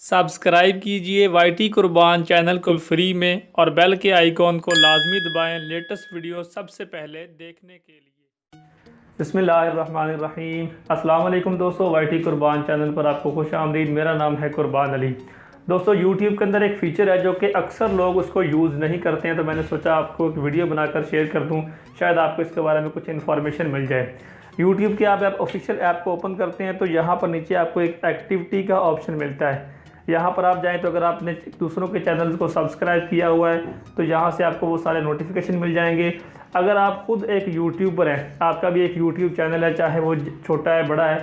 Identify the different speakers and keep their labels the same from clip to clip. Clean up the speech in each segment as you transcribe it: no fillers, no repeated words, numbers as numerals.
Speaker 1: Subscribe कीजिए YT कुर्बान channel को फ्री में और बेल के आइकॉन को लाजमी दबाएं लेटेस्ट वीडियो सबसे पहले देखने के लिए। बिस्मिल्लाहिर्रहमानिर्रहीम। अस्सलाम वालेकुम दोस्तों, वाईटी कुर्बान चैनल पर आपको खुश आमदीद। मेरा नाम है कुर्बान अली। दोस्तों, यूट्यूब के अंदर एक फ़ीचर है जो कि अक्सर लोग उसको यूज़ नहीं करते हैं, तो मैंने सोचा आपको एक वीडियो बनाकर शेयर कर दूं, शायद आपको इसके बारे में कुछ इन्फॉर्मेशन मिल जाए। यूट्यूब के आप ऑफिशियल ऐप को ओपन करते हैं तो यहाँ पर नीचे आपको एक एक्टिविटी का ऑप्शन मिलता है। यहाँ पर आप जाएं तो अगर आपने दूसरों के चैनल को सब्सक्राइब किया हुआ है तो यहाँ से आपको वो सारे नोटिफिकेशन मिल जाएंगे। अगर आप खुद एक यूट्यूबर हैं, आपका भी एक यूट्यूब चैनल है, चाहे वो छोटा है बड़ा है,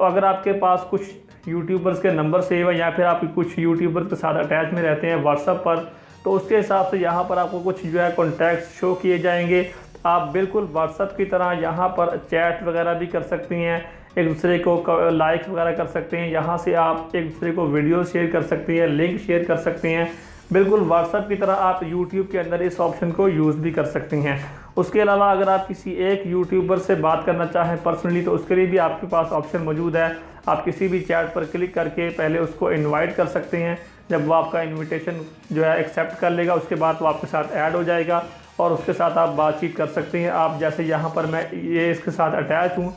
Speaker 1: अगर आपके पास कुछ यूट्यूबर्स के नंबर सेव है या फिर आप कुछ यूट्यूबर्स के साथ अटैच में रहते हैं व्हाट्सएप पर, तो उसके हिसाब से यहाँ पर आपको कुछ जो है कॉन्टैक्ट्स शो किए जाएंगे। आप बिल्कुल व्हाट्सएप की तरह यहाँ पर चैट वगैरह भी कर सकती हैं, एक दूसरे को लाइक वगैरह कर सकते हैं। यहाँ से आप एक दूसरे को वीडियो शेयर कर सकती हैं, लिंक शेयर कर सकती हैं। बिल्कुल व्हाट्सएप की तरह आप यूट्यूब के अंदर इस ऑप्शन को यूज़ भी कर सकती हैं। उसके अलावा अगर आप किसी एक यूट्यूबर से बात करना चाहें पर्सनली, तो उसके लिए भी आपके पास ऑप्शन मौजूद है। आप किसी भी चैट पर क्लिक करके पहले उसको इन्वाइट कर सकते हैं। जब वो आपका इन्विटेशन जो है एक्सेप्ट कर लेगा, उसके बाद वो आपके साथ ऐड हो जाएगा और उसके साथ आप बातचीत कर सकते हैं। आप जैसे यहाँ पर मैं ये इसके साथ अटैच हूँ,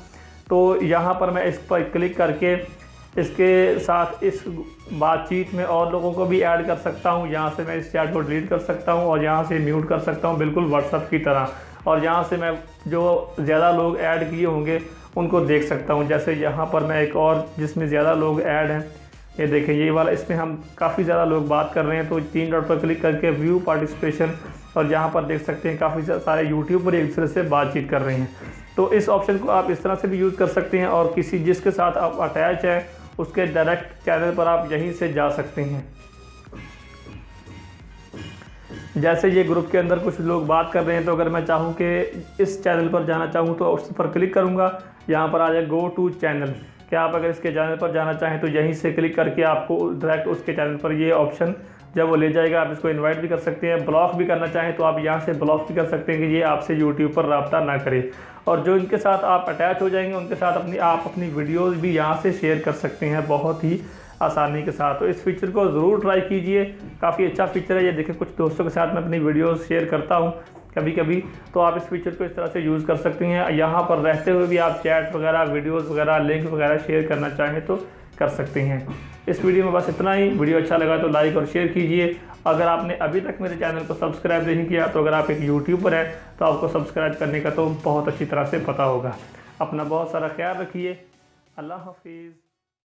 Speaker 1: तो यहाँ पर मैं इस पर क्लिक करके इसके साथ इस बातचीत में और लोगों को भी ऐड कर सकता हूँ। यहाँ से मैं इस चैट को डिलीट कर सकता हूँ और यहाँ से म्यूट कर सकता हूँ, बिल्कुल व्हाट्सएप की तरह। और यहाँ से मैं जो ज़्यादा लोग ऐड किए होंगे उनको देख सकता हूँ। जैसे यहाँ पर मैं एक और जिसमें ज़्यादा लोग ऐड हैं, ये देखें ये वाला, इसमें हम काफ़ी ज़्यादा लोग बात कर रहे हैं। तो 3 डॉट पर क्लिक करके व्यू पार्टिसिपेशन, और यहाँ पर देख सकते हैं काफ़ी सारे यूट्यूबर एक दूसरे से बातचीत कर रहे हैं। तो इस ऑप्शन को आप इस तरह से भी यूज़ कर सकते हैं और किसी जिसके साथ आप अटैच है उसके डायरेक्ट चैनल पर आप यहीं से जा सकते हैं। जैसे ये ग्रुप के अंदर कुछ लोग बात कर रहे हैं, तो अगर मैं चाहूँ कि इस चैनल पर जाना चाहूँ तो उस पर क्लिक करूँगा, यहाँ पर आ जाए गो टू चैनल। क्या आप अगर इसके चैनल पर जाना चाहें तो यहीं से क्लिक करके आपको डायरेक्ट उसके चैनल पर ये ऑप्शन जब वो ले जाएगा, आप इसको इनवाइट भी कर सकते हैं। ब्लॉक भी करना चाहें तो आप यहाँ से ब्लॉक भी कर सकते हैं कि ये आपसे यूट्यूब पर रब्ता ना करे। और जो इनके साथ आप अटैच हो जाएंगे उनके साथ आप अपनी वीडियोज़ भी यहाँ से शेयर कर सकते हैं बहुत ही आसानी के साथ। तो इस फीचर को ज़रूर ट्राई कीजिए, काफ़ी अच्छा फीचर है ये। देखिए कुछ दोस्तों के साथ मैं अपनी वीडियोज़ शेयर करता हूँ कभी कभी, तो आप इस फीचर को इस तरह से यूज़ कर सकते हैं। यहाँ पर रहते हुए भी आप चैट वगैरह, वीडियोज़ वगैरह, लिंक वगैरह शेयर करना चाहें तो कर सकते हैं। इस वीडियो में बस इतना ही। वीडियो अच्छा लगा तो लाइक और शेयर कीजिए। अगर आपने अभी तक मेरे चैनल को सब्सक्राइब नहीं किया, तो अगर आप एक यूट्यूबर हैं तो आपको सब्सक्राइब करने का तो बहुत अच्छी तरह से पता होगा। अपना बहुत सारा ख्याल रखिए। अल्लाह हाफिज़।